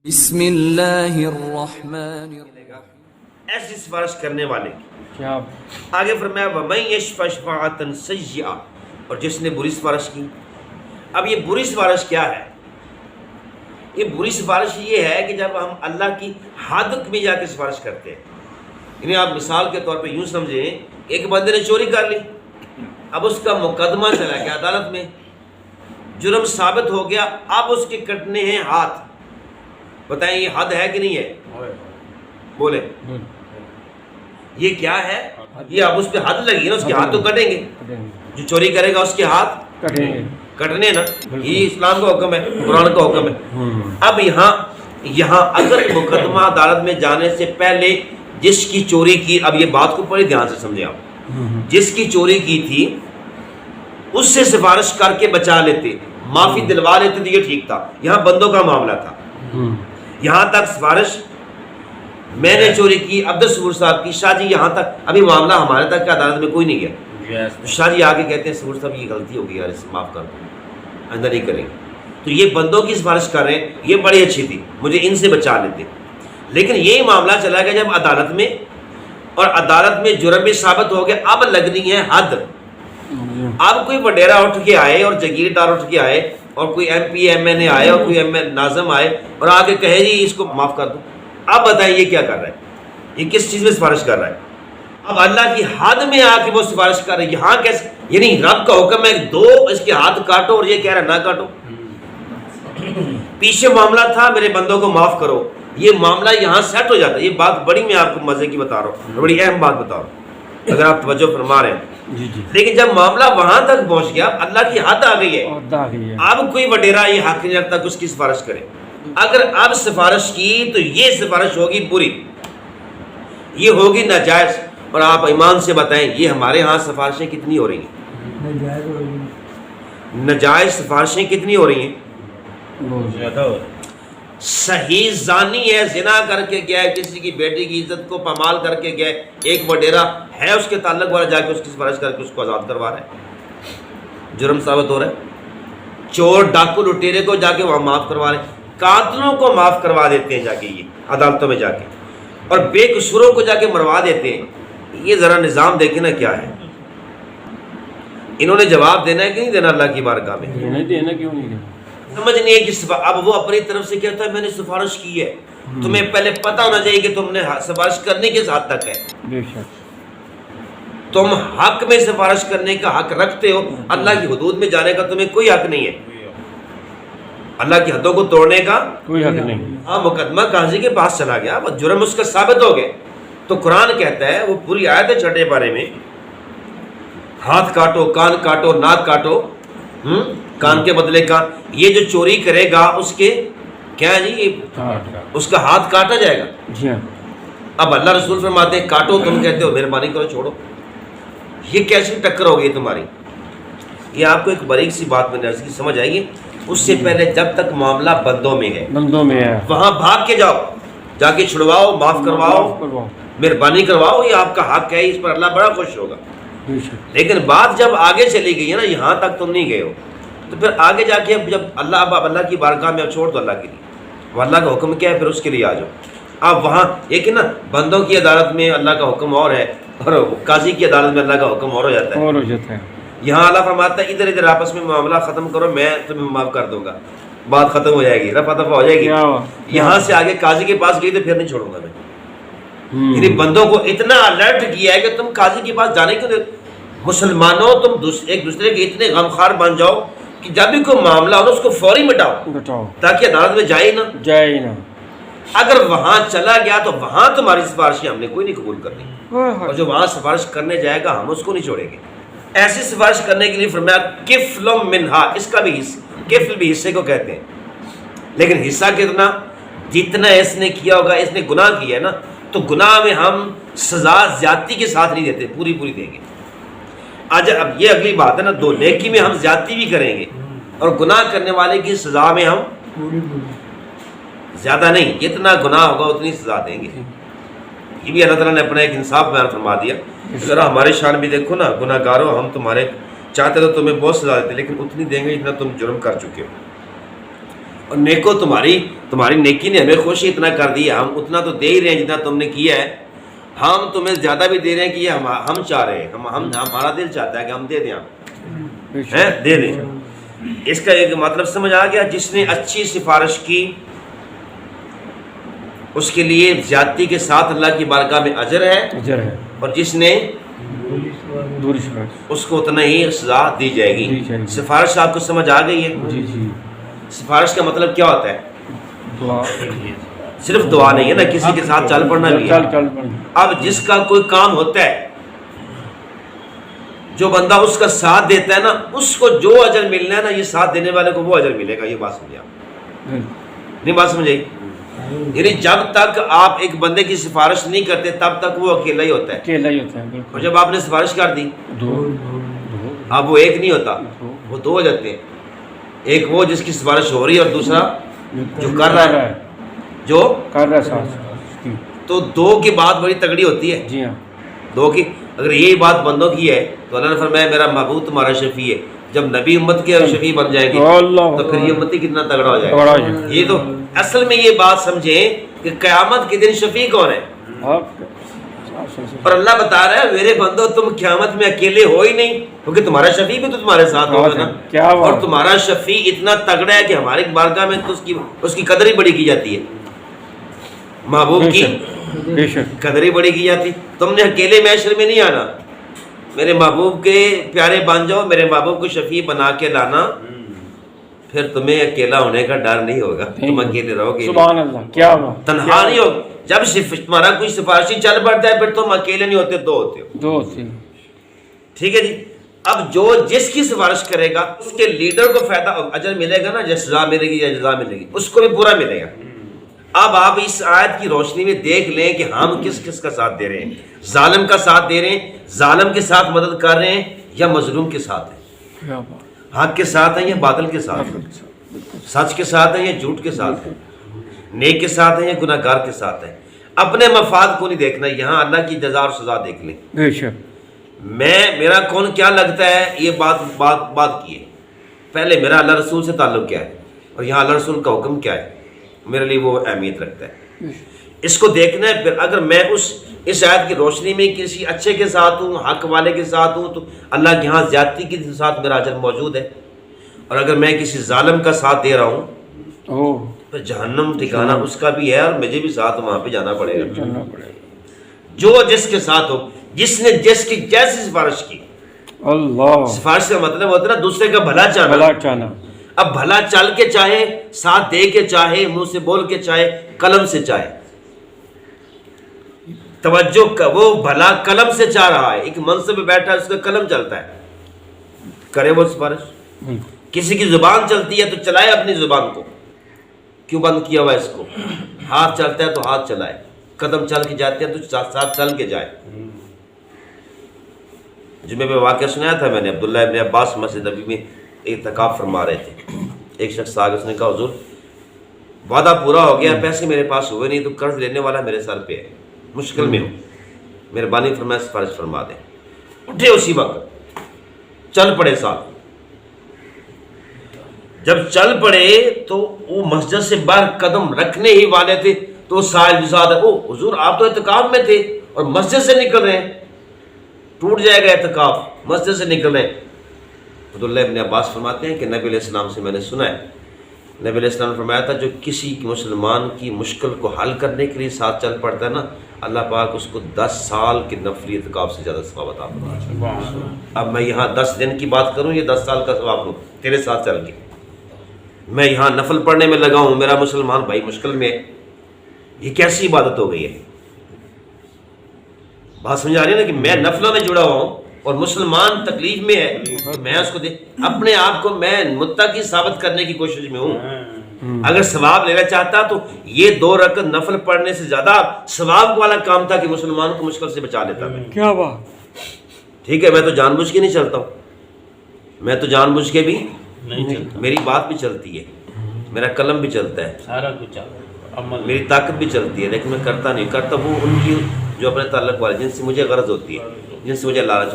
بسم اللہ الرحمن الرحیم۔ ایسی سفارش کرنے والے کی کیا آگے فرمایا وَمَن يَشْفَعْ شَفَاعَةً سَيِّئَةً، اور جس نے بری سفارش کی۔ اب یہ بری سفارش کیا ہے؟ یہ بری سفارش یہ ہے کہ جب ہم اللہ کی حد میں جا کے سفارش کرتے ہیں، یعنی آپ مثال کے طور پہ یوں سمجھیں، ایک بندے نے چوری کر لی، اب اس کا مقدمہ چلا گیا عدالت میں، جرم ثابت ہو گیا، اب اس کے کٹنے ہیں ہاتھ۔ بتائیں یہ حد ہے کہ نہیں ہے؟ بولے یہ کیا ہے؟ یہ اب اس پہ حد لگی نا، اس کے ہاتھ تو کٹیں گے، جو چوری کرے گا اس کے ہاتھ کٹنے نا، یہ اسلام کا حکم ہے، قرآن کا حکم ہے۔ اب یہاں اگر مقدمہ عدالت میں جانے سے پہلے جس کی چوری کی، اب یہ بات کو بڑی دھیان سے سمجھیں آپ، جس کی چوری کی تھی اس سے سفارش کر کے بچا لیتے، معافی دلوا لیتے تو یہ ٹھیک تھا۔ یہاں بندوں کا معاملہ تھا، یہاں تک سفارش میں نے چوری کی، عبد الصبور صاحب کی، شاہ جی یہاں تک، ابھی معاملہ ہمارے تک کہ عدالت میں کوئی نہیں گیا، شاہ جی آگے کہتے ہیں صبور صاحب یہ غلطی ہو گئی یار، اسے معاف کر دو، آئندہ نہیں کریں گے۔ تو یہ بندوں کی سفارش کر رہے ہیں، یہ بڑی اچھی تھی، مجھے ان سے بچا لیتے۔ لیکن یہی معاملہ چلا گیا جب عدالت میں، اور عدالت میں جرم بھی ثابت ہو گیا، اب لگنی ہے حد۔ اب کوئی وڈیرا اٹھ کے آئے اور جگیردار اٹھ کے آئے اور کوئی ایم پی ایم این اے آئے اور کوئی ناظم آئے اور آگے کہے جی اس کو معاف کر دو، اب بتائیں یہ کیا کر رہا ہے؟ یہ کس چیز میں سفارش کر رہا ہے؟ اب اللہ کی حد میں آ کے وہ سفارش کر رہے ہیں، یہاں کیسے؟ یعنی رب کا حکم ہے دو اس کے ہاتھ کاٹو، اور یہ کہہ رہا ہے نہ کاٹو۔ پیچھے معاملہ تھا میرے بندوں کو معاف کرو، یہ معاملہ یہاں سیٹ ہو جاتا ہے۔ یہ بات بڑی میں آپ کو مزے کی بتا رہا ہوں، بڑی اہم بات بتا رہا ہوں اگر آپ توجہ فرما رہے ہیں۔ لیکن جب معاملہ وہاں تک پہنچ گیا، اللہ کی حد آ گئی ہے، اب کوئی وڈیرا یہ حق نہیں رکھتا کہ اس کی سفارش کرے۔ اگر اب سفارش کی تو یہ سفارش ہوگی بری، یہ ہوگی ناجائز۔ اور آپ ایمان سے بتائیں یہ ہمارے ہاں سفارشیں کتنی ہو رہی ہیں؟ ناجائز سفارشیں کتنی ہو رہی ہیں؟ صحیح زانی ہے، زنا کر کے گیا ہے، کسی کی بیٹی کی عزت کو پامال کر کے گیا ہے، ایک وڈیرا ہے اس کے تعلق والا جا کے اس کی سفارش کر کے اس کو آزاد کروا رہا ہے، جرم ثابت ہو رہا ہے۔ چور ڈاکو لٹیرے کو جا کے وہاں معاف کروا رہے ہیں، قاتلوں کو معاف کروا دیتے ہیں جا کے یہ عدالتوں میں جا کے، اور بے قصوروں کو جا کے مروا دیتے ہیں۔ یہ ذرا نظام دیکھیں نا کیا ہے۔ انہوں نے جواب دینا ہے کہ نہیں دینا اللہ کی بارگاہ میں؟ دینا کیوں نہیں دینا؟ سمجھ نہیں ہے کہ اب وہ اپنی طرف سے کہتا ہے میں نے سفارش کی ہے، تمہیں پہلے پتہ ہونا چاہیے کہ تم نے سفارش کرنے کس حد تک ہے۔ بے شک تم حق میں سفارش کرنے کا حق رکھتے ہو، اللہ کی حدود میں جانے کا تمہیں کوئی حق نہیں ہے، اللہ کی حدوں کو توڑنے کا کوئی حق نہیں۔ ہاں مقدمہ قاضی کے پاس چلا گیا، اب جرم اس کا ثابت ہو گئے، تو قرآن کہتا ہے، وہ پوری آیت ہے چھٹے پارے میں، ہاتھ کاٹو، کان کاٹو، ناک کاٹو، کان کے بدلے کان۔ یہ جو چوری کرے گا اس کے کیا ہے جی، اس کا ہاتھ کاٹا جائے گا۔ جی ہاں، اب اللہ رسول فرماتے ہیں کاٹو، تم کہتے ہو مہربانی کرو چھوڑو۔ یہ کیسی ٹکر ہو گئی تمہاری؟ یہ آپ کو ایک باریک سی بات میں نے عرض کی، سمجھ آئے گی؟ اس سے پہلے جب تک معاملہ بندوں میں ہے، بندوں میں ہے، وہاں بھاگ کے جاؤ، جا کے چھڑواؤ، معاف کرواؤ، مہربانی کرواؤ، یہ آپ کا حق ہے، اس پر اللہ بڑا خوش ہوگا۔ لیکن بات جب آگے چلی گئی ہے نا، یہاں تک تم نہیں گئے ہو، تو پھر آگے جا کے جب اللہ کی بارگاہ میں چھوڑ دو اللہ کے لیے، وہ اللہ کا حکم کیا ہے پھر اس کے لیے آ جاؤ۔ اب وہاں ایک نا بندوں کی عدالت میں اللہ کا حکم اور ہے، اور قاضی کی عدالت میں اللہ کا حکم اور ہو جاتا ہے۔ یہاں اللہ فرماتا ہے ادھر ادھر آپس میں معاملہ ختم کرو، میں تمہیں معاف کر دوں گا، بات ختم ہو جائے گی، رفع دفع ہو جائے گی۔ یہاں سے آگے قاضی کے پاس گئی تو پھر نہیں چھوڑوں گا میں۔ یعنی بندوں کو اتنا الرٹ کیا ہے کہ تم قاضی کے پاس جانے کیوں دے؟ مسلمانوں تم ایک دوسرے کے اتنے غمخوار بن جاؤ کہ جب بھی کوئی معاملہ ہو نا اس کو فوری مٹاؤ تاکہ عدالت میں جائے نہ۔ اگر وہاں چلا گیا تو وہاں تمہاری سفارشیں ہم نے کوئی نہیں قبول کرنی، اور جو وہاں سفارش کرنے جائے گا ہم اس کو نہیں چھوڑیں گے۔ ایسی سفارش کرنے کے لیے فرمایا کفل منہا، اس کا بھی کفل بھی حصے کو کہتے ہیں، لیکن حصہ کتنا؟ جتنا اس نے کیا ہوگا، اس نے گناہ کیا ہے نا، تو گناہ میں ہم سزا زیادتی کے ساتھ نہیں دیتے، پوری دیں گے۔ آج اب یہ اگلی بات ہے نا، دو نیکی میں ہم زیادتی بھی کریں گے، اور گناہ کرنے والے کی سزا میں ہم زیادہ نہیں، جتنا گناہ ہوگا اتنی سزا دیں گے۔ یہ بھی اللہ تعالیٰ نے اپنا ایک انصاف بیان فرما دیا۔ ذرا ہمارے شان بھی دیکھو نا، گناہ گاروں ہم تمہارے چاہتے تو تمہیں بہت سزا دیتے، لیکن اتنی دیں گے جتنا تم جرم کر چکے ہو۔ اور نیکو تمہاری نیکی نے ہمیں خوشی اتنا کر دی، ہم اتنا تو دے ہی رہے ہیں جتنا تم نے کیا ہے، ہم تمہیں زیادہ بھی دے رہے ہیں کہ یہ ہم چاہ رہے ہیں، ہمارا دل چاہتا ہے کہ ہم دے دیں، دے دیں۔ اس کا ایک مطلب سمجھ آ گیا، جس نے اچھی سفارش کی اس کے لیے زیادتی کے ساتھ اللہ کی بارگاہ میں اجر ہے، اور جس نے اس کو اتنا ہی سزا دی جائے گی۔ سفارش آپ کو سمجھ آ گئی ہے؟ جی جی۔ سفارش کا مطلب کیا ہوتا ہے؟ دعا، صرف دعا نہیں ہے نا، کسی کے ساتھ چل پڑنا بھی ہے۔ اب جس کا کوئی کام ہوتا ہے، جو بندہ اس کا ساتھ دیتا ہے نا، اس کو جو اجر ملنا ہے نا، یہ ساتھ دینے والے کو وہ اجر ملے گا۔ یہ بات سمجھے آپ؟ نہیں بات سمجھے؟ یعنی جب تک آپ ایک بندے کی سفارش نہیں کرتے تب تک وہ اکیلا ہی ہوتا ہے، اور جب آپ نے سفارش کر دی اب وہ ایک نہیں ہوتا، وہ دو ہو جاتے ہیں۔ ایک وہ جس کی سفارش ہو رہی ہے، اور دوسرا جو کر رہا ہے، جو کر رہا ہے۔ تو دو کی بات بڑی تگڑی ہوتی ہے۔ جی ہاں، دو کی اگر یہی بات بندوں کی ہے تو اللہ نے فرمایا میرا محبوب تمہارا شفیع ہے۔ جب نبی امت کے شفیع بن جائے گی تو پھر یہ امتی کتنا تگڑا ہو جائے گا۔ یہ تو اصل میں یہ بات سمجھیں کہ قیامت کے دن شفیع کون ہے، اور اللہ بتا رہا ہے میرے بندو تم قیامت میں اکیلے ہو ہی نہیں، کیونکہ تمہارا شفیع بھی تو تمہارے ساتھ ہوگا نا، اور تمہارا شفیع اتنا تگڑا ہے کہ ہماری بارگاہ میں تو اس کی قدر ہی بڑی کی جاتی ہے، محبوب کی قدر ہی بڑی کی جاتی۔ تم نے اکیلے محشر میں نہیں آنا، میرے محبوب کے پیارے بن جاؤ، میرے محبوب کو شفیع بنا کے لانا، پھر تمہیں اکیلا ہونے کا ڈر نہیں ہوگا، تم اکیلے رہو گے، سبحان اللہ، کیا بات، تنہا نہیں ہوگا۔ جب تمہارا کوئی سفارشی چل پڑتا ہے پھر تم اکیلے نہیں ہوتے، دو ہوتے ہو، دو ہوتے ہیں۔ ٹھیک ہے جی۔ اب جو جس کی سفارش کرے گا اس کے لیڈر کو فائدہ اجر ملے گا نا، جس سزا ملے گی یا جزا ملے گی، اس کو بھی پورا ملے گا۔ اب آپ اس آیت کی روشنی میں دیکھ لیں کہ ہم کس کس کا ساتھ دے رہے ہیں، ظالم کا ساتھ دے رہے ہیں، ظالم کے ساتھ مدد کر رہے ہیں، یا مظلوم کے ساتھ ہیں، حق کے ساتھ ہیں یا باطل کے ساتھ ہیں، سچ کے ساتھ ہیں یا جھوٹ کے ساتھ ہیں، نیک کے ساتھ ہیں یا گناہ گار کے ساتھ ہیں۔ اپنے مفاد کو نہیں دیکھنا، یہاں اللہ کی جزا اور سزا دیکھ لیں۔ میرا کون کیا لگتا ہے، یہ بات کی ہے، پہلے میرا اللہ رسول سے تعلق کیا ہے، اور یہاں اللہ رسول کا حکم کیا ہے، میرے لیے وہ اہمیت رکھتا ہے، اس کو دیکھنا ہے۔ پھر اگر میں اس آیت کی روشنی میں کسی اچھے کے ساتھ ہوں، حق والے کے ساتھ ہوں، تو اللہ کے ہاں زیادتی کے ساتھ میرا اجر موجود ہے، اور اگر میں کسی ظالم کا ساتھ دے رہا ہوں تو جہنم ٹھکانا اس کا بھی ہے، اور مجھے بھی ساتھ وہاں پہ جانا پڑے گا۔ جو جس کے ساتھ ہو، جس نے جس کی جیسی سفارش کی، اللہ، سفارش کا مطلب ہوتا ہے نا دوسرے کا بھلا چاہنا۔ اب بھلا چل کے چاہے، ساتھ دے کے چاہے، منہ سے بول کے چاہے، قلم سے چاہے، توجہ کا وہ بھلا قلم سے چاہ رہا ہے، ایک منصب پہ بیٹھا ہے اس کا قلم چلتا ہے، کرے وہ سفارش۔ کسی کی زبان چلتی ہے تو چلائے اپنی زبان کو، کیوں بند کیا ہوا ہے اس کو؟ ہاتھ چلتا ہے تو ہاتھ چلائے، قدم چل کے جاتے ہیں تو ساتھ چل کے جائے۔ جمعے پہ واقعہ سنایا تھا میں نے، عبداللہ ابن عباس مسجد نبی میں اعتکاف فرما رہے تھے، ایک شخص آگے اس نے کہا حضور وعدہ پورا ہو گیا، پیسے میرے پاس ہوئے نہیں، تو قرض لینے والا میرے سر پہ ہے، مشکل میں ہوں، مہربانی فرمائے سفارش فرما دیں۔ اٹھے اسی وقت چل پڑے ساتھ، جب چل پڑے تو وہ مسجد سے باہر قدم رکھنے ہی والے تھے تو سائل جزاد او حضور آپ تو اعتکاف میں تھے اور مسجد سے نکل رہے ہیں، ٹوٹ جائے گا اعتکاف، مسجد سے نکل رہے ہیں۔ عبداللہ ابن عباس فرماتے ہیں کہ نبی علیہ السلام سے میں نے سنا ہے، نبی علیہ السلام نے فرمایا تھا جو کسی مسلمان کی مشکل کو حل کرنے کے لیے ساتھ چل پڑتا ہے نا، اللہ پاک اس کو 10 سال کے نفلی اعتکاف سے زیادہ ثواب عطا فرماتا ہے۔ اب میں یہاں 10 دن کی بات کروں یا 10 سال کا ثواب لوں تیرے ساتھ چل کے؟ میں یہاں نفل پڑھنے میں لگا ہوں، میرا مسلمان بھائی مشکل میں ہے، یہ کیسی عبادت ہو گئی ہے؟ بات سمجھ آ رہی ہے نا کہ میں نفلوں میں جڑا ہوا ہوں اور مسلمان تکلیف میں ہے، میں اس کو اپنے آپ کو میں متقی ثابت کرنے کی کوشش میں ہوں۔ اگر ثواب لینا چاہتا تو یہ 2 رکعت نفل پڑھنے سے زیادہ ثواب والا کام تھا کہ مسلمان کو مشکل سے بچا لیتا میں۔ کیا بات، ٹھیک ہے، میں تو جان بوجھ کے نہیں چلتا ہوں، میں تو جان بوجھ کے بھی نہیں چلتا، میری بات بھی چلتی ہے، میرا قلم بھی چلتا ہے، سارا کچھ میری طاقت بھی چلتی ہے، لیکن میں کرتا نہیں، کرتا وہ ان کی جو اپنے تعلق والے جن سے مجھے غرض ہوتی ہے، جن سے مجھے لالچ،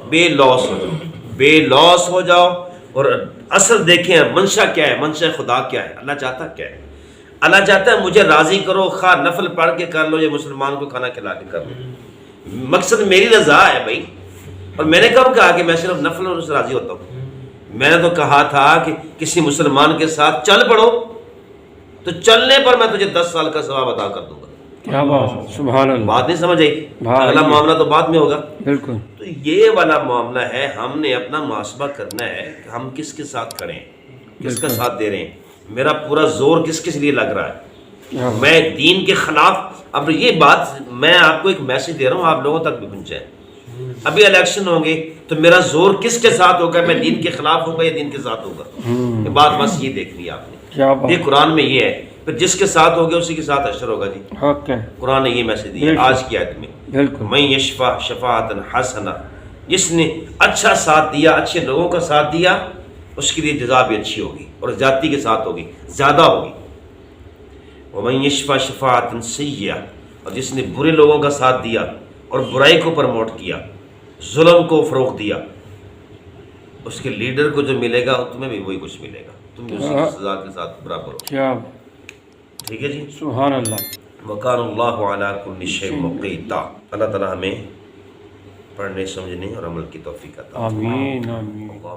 بے لوس ہو جاؤ، بے لوس ہو جاؤ اور اصل دیکھیں منشا کیا ہے، منشا خدا کیا ہے، اللہ چاہتا کیا ہے؟ اللہ چاہتا ہے مجھے راضی کرو، خواہ نفل پڑھ کے کر لو یا مسلمان کو کھانا کھلا کے کر لو، مقصد میری رضا ہے بھائی۔ اور میں نے کب کہا کہ میں صرف نفل اور اس سے راضی ہوتا ہوں؟ میں نے تو کہا تھا کہ کسی مسلمان کے ساتھ چل پڑو تو چلنے پر میں تجھے 10 سال کا ثواب عطا کر دوں گا۔ کیا بات ہے، سبحان اللہ، بات نہیں سمجھ آئی؟ بھائی، اگلا معاملہ تو بعد میں ہوگا۔ بالکل، تو یہ والا معاملہ ہے، ہم نے اپنا محاسبہ کرنا ہے کہ ہم کس کے ساتھ کھڑے ہیں، کس کا بالکل۔ ساتھ دے رہے ہیں، میرا پورا زور کس کس لیے لگ رہا ہے۔ ہاں، میں دین کے خلاف، اب یہ بات میں آپ کو ایک میسج دے رہا ہوں، آپ لوگوں تک بھی پہنچائے۔ ابھی الیکشن ہوں گے تو میرا زور کس کے ساتھ ہوگا، میں دین کے خلاف ہوگا یا دین کے ساتھ ہوگا؟ یہ بات بس یہ دیکھنی ہے آپ نے۔ کیا بات، یہ قرآن میں یہ ہے، پھر جس کے ساتھ ہوگا اسی کے ساتھ حشر ہوگا جی۔ حق ہے، قرآن نے یہ میسج دیا بالکل۔ آج کی آیت میں، بالکل، من یشفع شفاعۃ حسنہ، جس نے اچھا ساتھ دیا، اچھے لوگوں کا ساتھ دیا، اس کے لیے جزا بھی اچھی ہوگی اور زیادتی کے ساتھ ہوگی، زیادہ ہوگی۔ ومن یشفع شفاعۃ سیئہ، اور جس نے برے لوگوں کا ساتھ دیا اور برائی کو پروموٹ کیا، ظلم کو فروغ دیا، اس کے لیڈر کو جو ملے گا تمہیں بھی وہی کچھ ملے گا، تم بھی اسی کی سزا کے ساتھ برابر ہو۔ کیا، ٹھیک ہے جی۔ سبحان اللہ۔ وکان اللہ علی کل شیء مقیتا۔ اللہ تعالیٰ ہمیں پڑھنے، سمجھنے اور عمل کی توفیق عطا فرمائے۔ آمین، آمین۔ اللہ